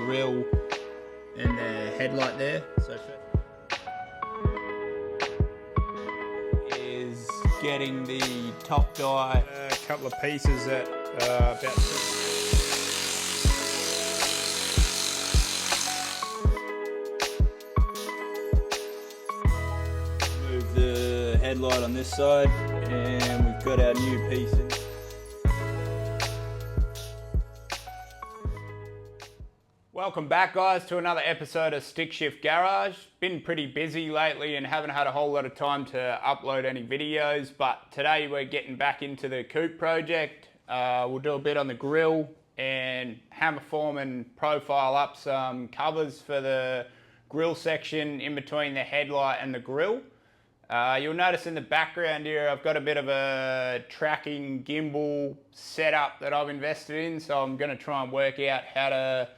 grille and the headlight there. So is getting the top die, a couple of pieces that about move the headlight on this side, and we've got our new pieces. Welcome back, guys, to another episode of Stick Shift Garage. Been pretty busy lately and haven't had a whole lot of time to upload any videos, but today we're getting back into the coupe project. We'll do a bit on the grille and hammer form and profile up some covers for the grille section in between the headlight and the grille. You'll notice in the background here I've got a bit of a tracking gimbal setup that I've invested in, so I'm going to try and work out how to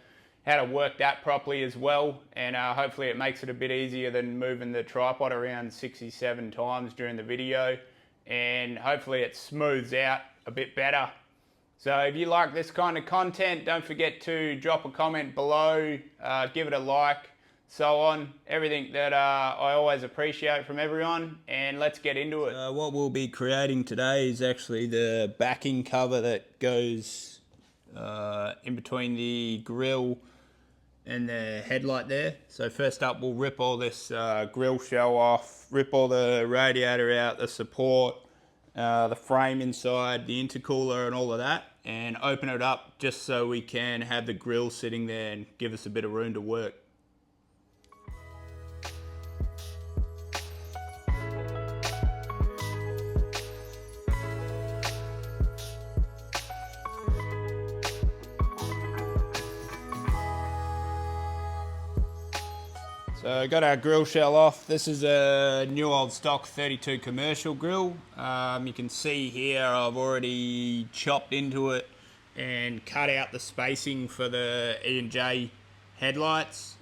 work that properly as well, and hopefully it makes it a bit easier than moving the tripod around 67 times during the video, and hopefully it smooths out a bit better. So if you like this kind of content, don't forget to drop a comment below, give it a like, so on, everything that I always appreciate from everyone, and let's get into it. What we'll be creating today is actually the backing cover that goes in between the grille and the headlight there. So first up, we'll rip all this grille shell off, rip all the radiator out, the support, the frame inside, the intercooler and all of that, and open it up just so we can have the grille sitting there and give us a bit of room to work. So got our grille shell off. This is a new old stock 32 commercial grille. You can see here I've already chopped into it and cut out the spacing for the E&J headlights.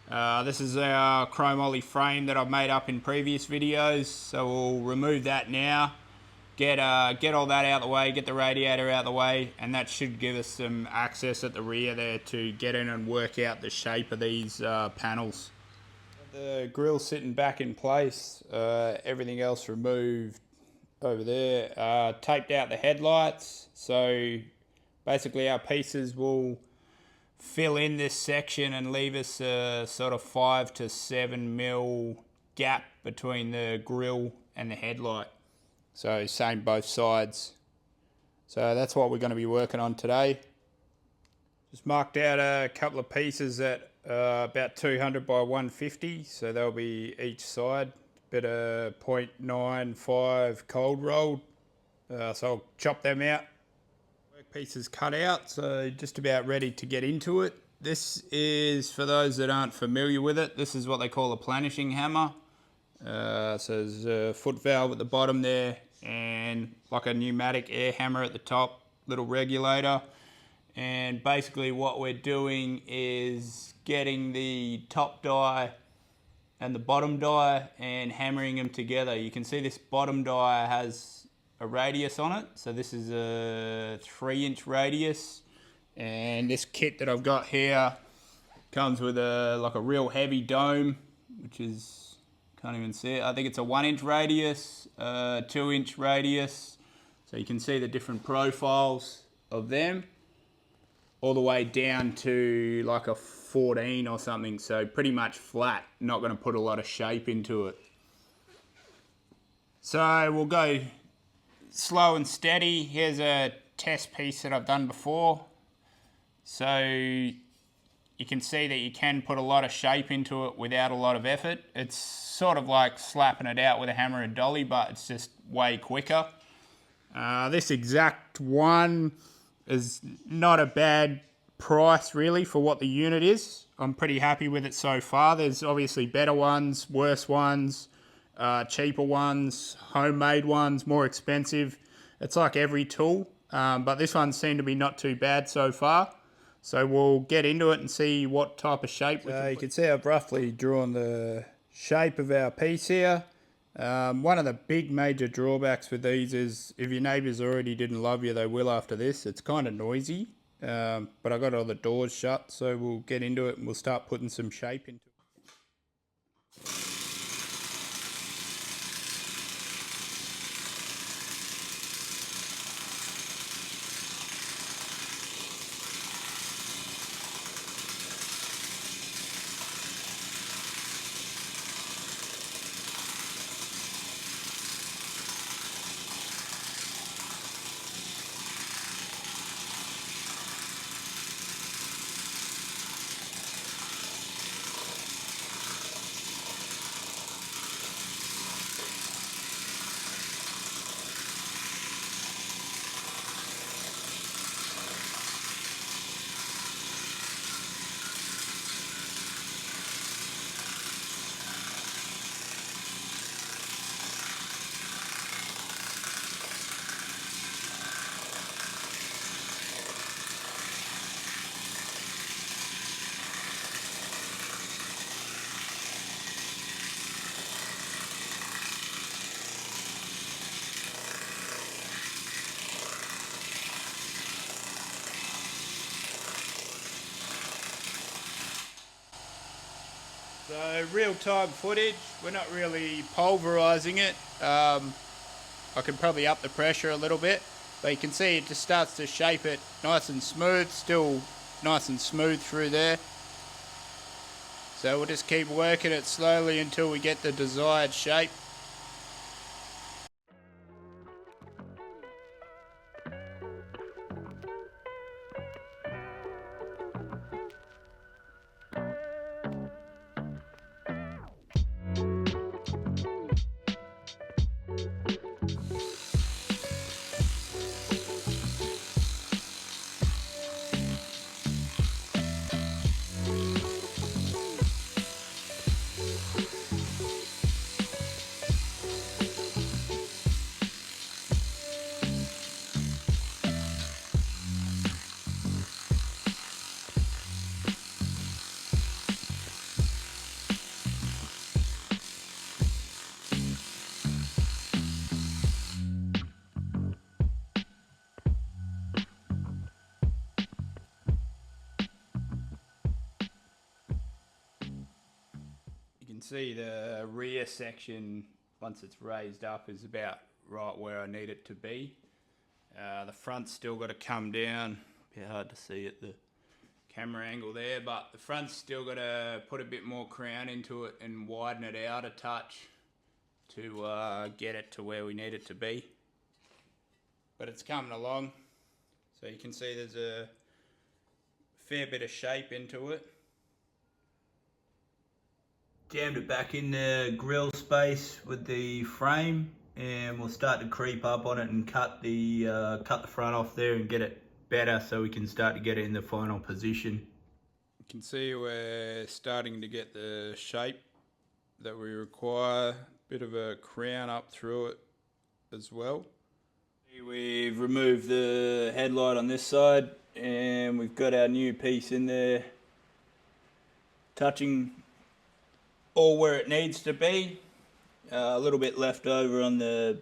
This is our chromoly frame that I've made up in previous videos, so we'll remove that now, get all that out of the way, get the radiator out of the way, and that should give us some access at the rear there to get in and work out the shape of these panels. The grille sitting back in place, everything else removed over there. Taped out the headlights, so basically our pieces will fill in this section and leave us a sort of 5 to 7 mil gap between the grille and the headlight. So same both sides. So that's what we're going to be working on today. Just marked out a couple of pieces that about 200 by 150, so they'll be each side. Bit of 0.95 cold rolled, so I'll chop them out. Work pieces cut out, so just about ready to get into it. This is, for those that aren't familiar with it, this is what they call a planishing hammer. So there's a foot valve at the bottom there, and like a pneumatic air hammer at the top, little regulator. And basically what we're doing is getting the top die and the bottom die and hammering them together. You can see this bottom die has a radius on it. So this is a 3-inch radius. And this kit that I've got here comes with like a real heavy dome, which is, can't even see it. I think it's a 1-inch radius, 2-inch radius. So you can see the different profiles of them, all the way down to like a 14 or something, so pretty much flat, not going to put a lot of shape into it. So we'll go slow and steady. Here's a test piece that I've done before. So you can see that you can put a lot of shape into it without a lot of effort. It's sort of like slapping it out with a hammer and dolly, but it's just way quicker. This exact one is not a bad price really for what the unit is. I'm pretty happy with it so far. There's obviously better ones, worse ones, cheaper ones, homemade ones, more expensive. It's like every tool, but this one seemed to be not too bad so far. So we'll get into it and see what type of shape we can put. You can see I've roughly drawn the shape of our piece here. One of the big major drawbacks with these is if your neighbours already didn't love you, they will after this. It's kind of noisy. but I got all the doors shut, so we'll get into it and we'll start putting some shape into it. So real-time footage, we're not really pulverising it. I can probably up the pressure a little bit, but you can see it just starts to shape it nice and smooth, still nice and smooth through there. So we'll just keep working it slowly until we get the desired shape. You can see the rear section, once it's raised up, is about right where I need it to be. The front's still got to come down. A bit hard to see at the camera angle there, but the front's still got to put a bit more crown into it and widen it out a touch to get it to where we need it to be. But it's coming along, so you can see there's a fair bit of shape into it. Jammed it back in the grill space with the frame, and we'll start to creep up on it and cut the front off there and get it better so we can start to get it in the final position. You can see we're starting to get the shape that we require, bit of a crown up through it as well. We've removed the headlight on this side and we've got our new piece in there touching all where it needs to be. A little bit left over on the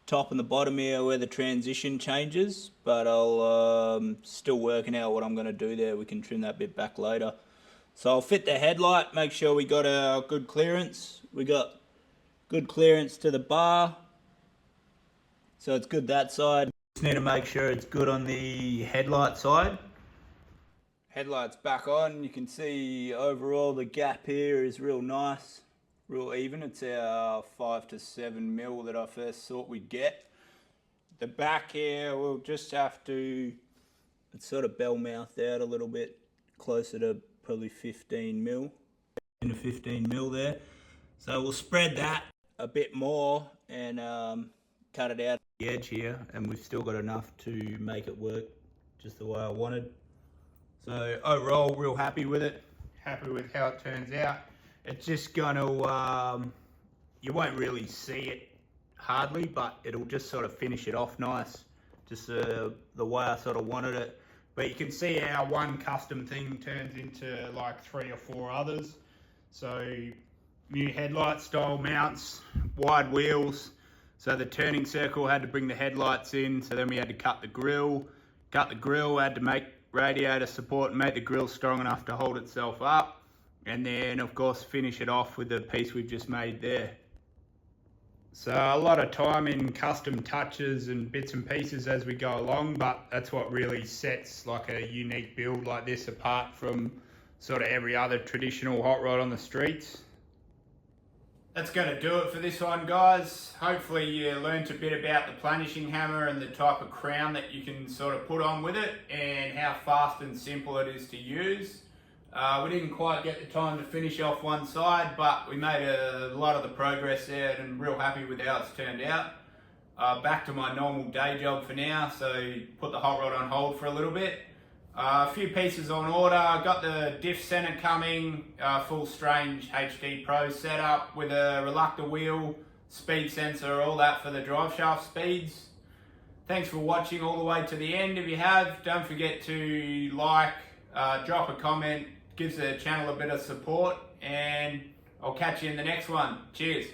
top and the bottom here where the transition changes, but I'll still working out what I'm going to do there. We can trim that bit back later. So I'll fit the headlight, make sure we got our good clearance. We got good clearance to the bar, so it's good that side. Just need to make sure it's good on the headlight side. Headlight's back on. You can see overall the gap here is real nice, real even. It's our 5 to 7 mil that I first thought we'd get. The back here, we'll just have to, it's sort of bell mouthed out a little bit, closer to probably 15 mil. Into 15 mil there. So we'll spread that a bit more and cut it out at the edge here, and we've still got enough to make it work just the way I wanted. So overall, real happy with it. Happy with how it turns out. It's just gonna, you won't really see it hardly, but it'll just sort of finish it off nice. Just the way I sort of wanted it. But you can see our one custom thing turns into like 3 or 4 others. So new headlight style mounts, wide wheels. So the turning circle had to bring the headlights in, so then we had to cut the grille, Cut the grill, had to make radiator support and make the grill strong enough to hold itself up. And then of course finish it off with the piece we've just made there. So a lot of time in custom touches and bits and pieces as we go along, but that's what really sets like a unique build like this apart from sort of every other traditional hot rod on the streets. That's going to do it for this one, guys. Hopefully you learnt a bit about the planishing hammer and the type of crown that you can sort of put on with it and how fast and simple it is to use. We didn't quite get the time to finish off one side, but we made a lot of the progress there and I'm real happy with how it's turned out. Back to my normal day job for now, so put the hot rod on hold for a little bit. A few pieces on order. Got the diff center coming, full Strange HD Pro setup with a reluctor wheel, speed sensor, all that for the drive shaft speeds. Thanks for watching all the way to the end. If you have, don't forget to like, drop a comment, gives the channel a bit of support, and I'll catch you in the next one. Cheers.